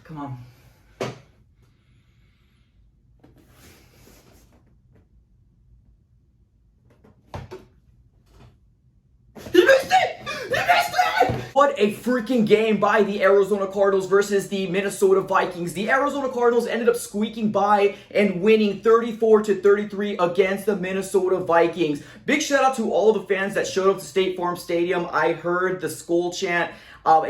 Come on. He missed it! He missed it! What a freaking game by the Arizona Cardinals versus the Minnesota Vikings. The Arizona Cardinals ended up squeaking by and winning 34-33 against the Minnesota Vikings. Big shout out to all the fans that showed up to State Farm Stadium. I heard the Skull chant.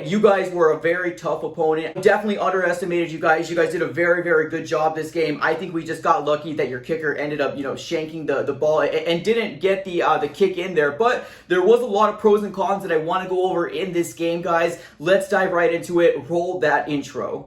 You guys were a very tough opponent. Definitely underestimated you guys. You guys did a very, very good job this game. I think we just got lucky that your kicker ended up, shanking the ball and didn't get the kick in there. But there was a lot of pros and cons that I want to go over in this game, guys. Let's dive right into it. Roll that intro.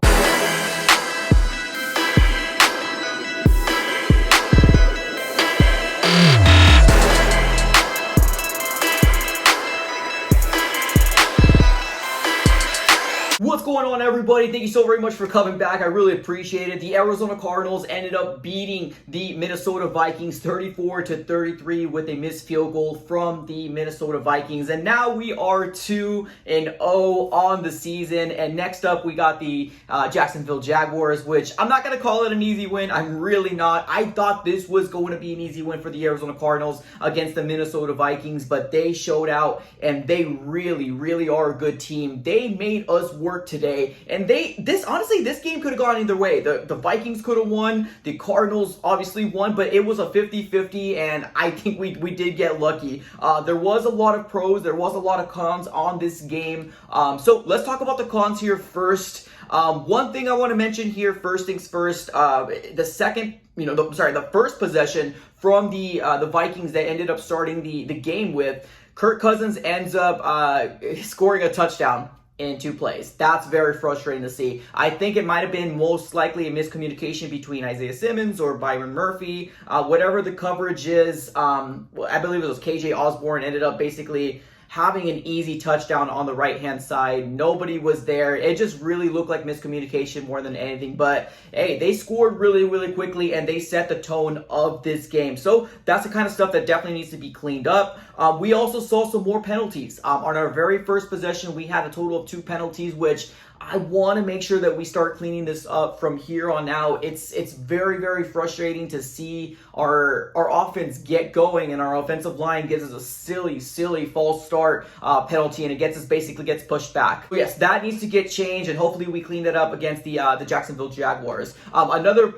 What's going on, everybody? Thank you so very much for coming back. I really appreciate it. The Arizona Cardinals ended up beating the Minnesota Vikings 34-33 with a missed field goal from the Minnesota Vikings. And now we are 2-0 on the season. And next up, we got the Jacksonville Jaguars, which I'm not going to call it an easy win. I'm really not. I thought this was going to be an easy win for the Arizona Cardinals against the Minnesota Vikings, but they showed out, and they really, really are a good team. They made us work today, and honestly, this game could have gone either way. The Vikings could have won, the Cardinals obviously won, but it was a 50-50, and I think we did get lucky. There was a lot of pros, there was a lot of cons on this game. So let's talk about the cons here first. One thing I want to mention here, first things first, the first possession from the Vikings that ended up starting the game with, Kirk Cousins ends up scoring a touchdown in 2 plays. That's very frustrating to see. I think it might have been most likely a miscommunication between Isaiah Simmons or Byron Murphy. Whatever the coverage is, I believe it was KJ Osborne ended up basically having an easy touchdown on the right-hand side. Nobody was there. It just really looked like miscommunication more than anything. But, hey, they scored really, really quickly, and they set the tone of this game. So that's the kind of stuff that definitely needs to be cleaned up. We also saw some more penalties. On our very first possession, we had a total of 2 penalties, which I want to make sure that we start cleaning this up from here on out. It's very, very frustrating to see our offense get going, and our offensive line gives us a silly false start penalty, and it basically gets pushed back. So yes, that needs to get changed, and hopefully we clean that up against the Jacksonville Jaguars. Another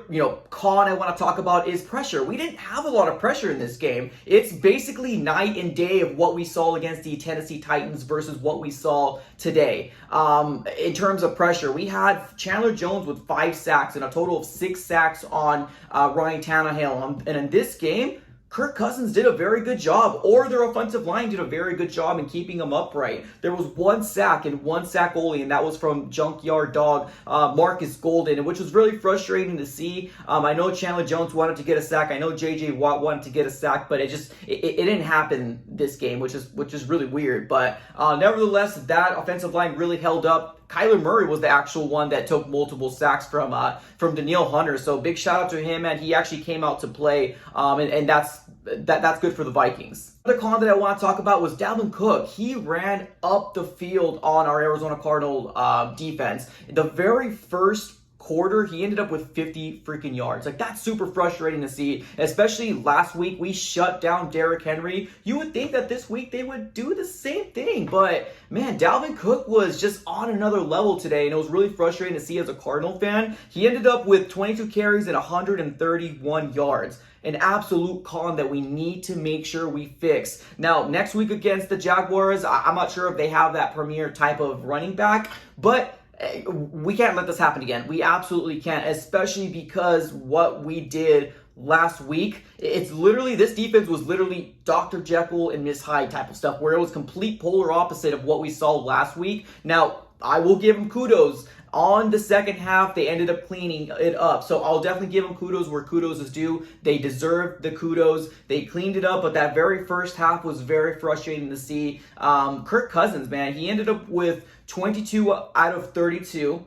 con I want to talk about is pressure. We didn't have a lot of pressure in this game. It's basically night and day of what we saw against the Tennessee Titans versus what we saw today. In terms of pressure, we had Chandler Jones with 5 sacks and a total of 6 sacks on Ryan Tannehill. And in this game, Kirk Cousins did a very good job, or their offensive line did a very good job in keeping them upright. There was 1 sack and 1 sack only, and that was from junkyard dog Marcus Golden, which was really frustrating to see. I know Chandler Jones wanted to get a sack. I know J.J. Watt wanted to get a sack, but it didn't happen this game, which is really weird. But nevertheless, that offensive line really held up. Kyler Murray was the actual one that took multiple sacks from Danielle Hunter. So big shout out to him, and he actually came out to play, and that's good for the Vikings. Another con that I want to talk about was Dalvin Cook. He ran up the field on our Arizona Cardinal defense. The very first quarter, he ended up with 50 freaking yards. Like, that's super frustrating to see, especially last week we shut down Derrick Henry. You would think that this week they would do the same thing, but man, Dalvin Cook was just on another level today, and it was really frustrating to see as a Cardinal fan. He ended up with 22 carries and 131 yards. An absolute con that we need to make sure we fix. Now, next week against the Jaguars, I'm not sure if they have that premier type of running back, but we can't let this happen again. We absolutely can't, especially because what we did last week, this defense was literally Dr. Jekyll and Miss Hyde type of stuff, where it was complete polar opposite of what we saw last week. Now, I will give them kudos. On the second half, they ended up cleaning it up. So I'll definitely give them kudos where kudos is due. They deserve the kudos. They cleaned it up, but that very first half was very frustrating to see. Kirk Cousins, man, he ended up with 22 out of 32,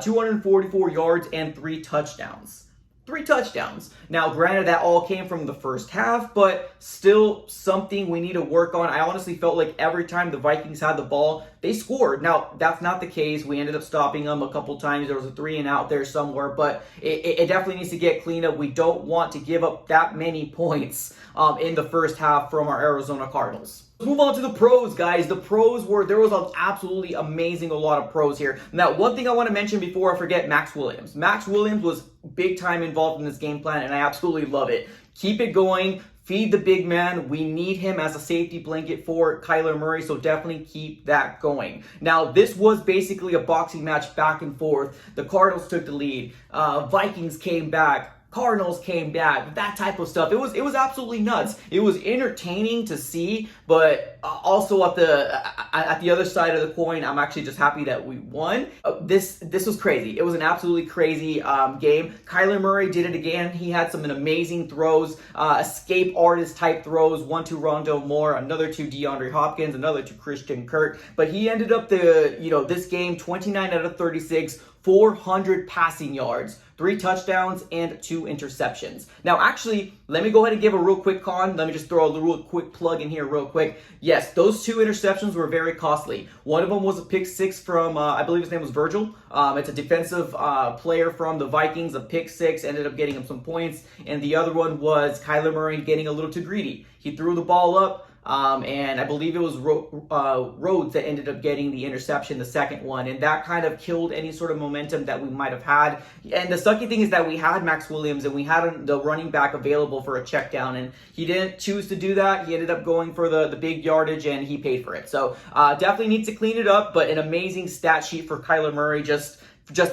244 yards, and 3 touchdowns. 3 touchdowns. Now, granted, that all came from the first half, but still something we need to work on. I honestly felt like every time the Vikings had the ball, they scored. Now, that's not the case. We ended up stopping them a couple times. There was a 3 and out there somewhere, but it definitely needs to get cleaned up. We don't want to give up that many points in the first half from our Arizona Cardinals. Let's move on to the pros, guys. The pros there was an absolutely amazing a lot of pros here. Now, one thing I want to mention before I forget, Max Williams. Max Williams was big time involved in this game plan, and I absolutely love it. Keep it going. Feed the big man. We need him as a safety blanket for Kyler Murray, so definitely keep that going. Now, this was basically a boxing match back and forth. The Cardinals took the lead. Vikings came back. Cardinals came back, that type of stuff. It was absolutely nuts. It was entertaining to see, but also at the other side of the coin, I'm actually just happy that we won. This was crazy. It was an absolutely crazy game. Kyler Murray did it again. He had some amazing throws, escape artist type throws. 1 to Rondale Moore, another to DeAndre Hopkins, another to Christian Kirk. But he ended up this game 29 out of 36. 400 passing yards, 3 touchdowns, and 2 interceptions. Now, actually, let me go ahead and give a real quick con. Let me just throw a real quick plug in here real quick. Yes, those 2 interceptions were very costly. One of them was a pick 6 from, I believe his name was Virgil. It's a defensive player from the Vikings, a pick 6, ended up getting him some points. And the other one was Kyler Murray getting a little too greedy. He threw the ball up. And I believe it was Rhodes that ended up getting the interception, the second one, and that kind of killed any sort of momentum that we might have had. And the sucky thing is that we had Max Williams and we had the running back available for a check down, and he didn't choose to do that. He ended up going for the big yardage, and he paid for it. So definitely needs to clean it up, but an amazing stat sheet for Kyler Murray just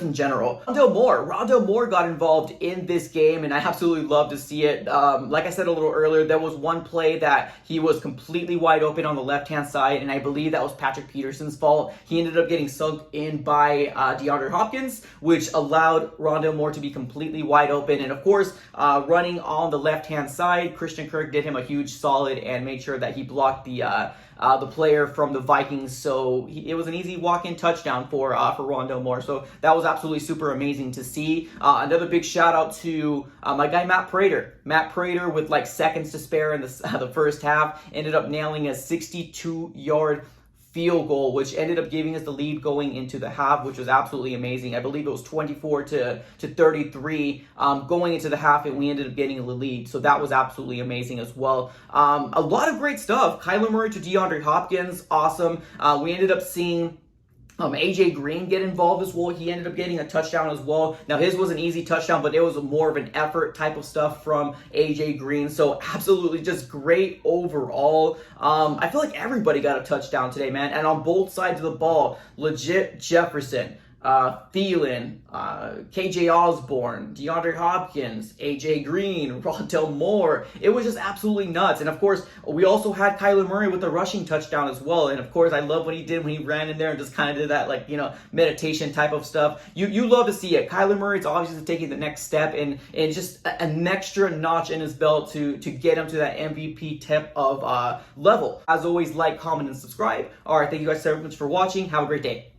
in general. Rondale Moore got involved in this game, and I absolutely love to see it. Like I said a little earlier, there was one play that he was completely wide open on the left-hand side, and I believe that was Patrick Peterson's fault. He ended up getting sunk in by DeAndre Hopkins, which allowed Rondale Moore to be completely wide open. And of course, running on the left-hand side, Christian Kirk did him a huge solid and made sure that he blocked the player from the Vikings, so it was an easy walk-in touchdown for Rondale Moore. So that was absolutely super amazing to see. Another big shout out to my guy Matt Prater. Matt Prater, with like seconds to spare in the first half, ended up nailing a 62-yard field goal, which ended up giving us the lead going into the half, which was absolutely amazing. I believe it was 24 to 33 going into the half, and we ended up getting the lead. So that was absolutely amazing as well. A lot of great stuff. Kyler Murray to DeAndre Hopkins, awesome. We ended up seeing AJ Green get involved as well. He ended up getting a touchdown as well. Now, his was an easy touchdown, but it was more of an effort type of stuff from AJ Green. So absolutely just great overall. I feel like everybody got a touchdown today, man. And on both sides of the ball, legit Jefferson, Thielen, KJ Osborne, DeAndre Hopkins, AJ Green, Rondale Moore. It was just absolutely nuts. And of course, we also had Kyler Murray with a rushing touchdown as well. And of course, I love what he did when he ran in there and just kind of did that, meditation type of stuff. You love to see it. Kyler Murray's obviously taking the next step and just an extra notch in his belt to get him to that MVP type of level. As always, like, comment, and subscribe. All right, thank you guys so much for watching. Have a great day.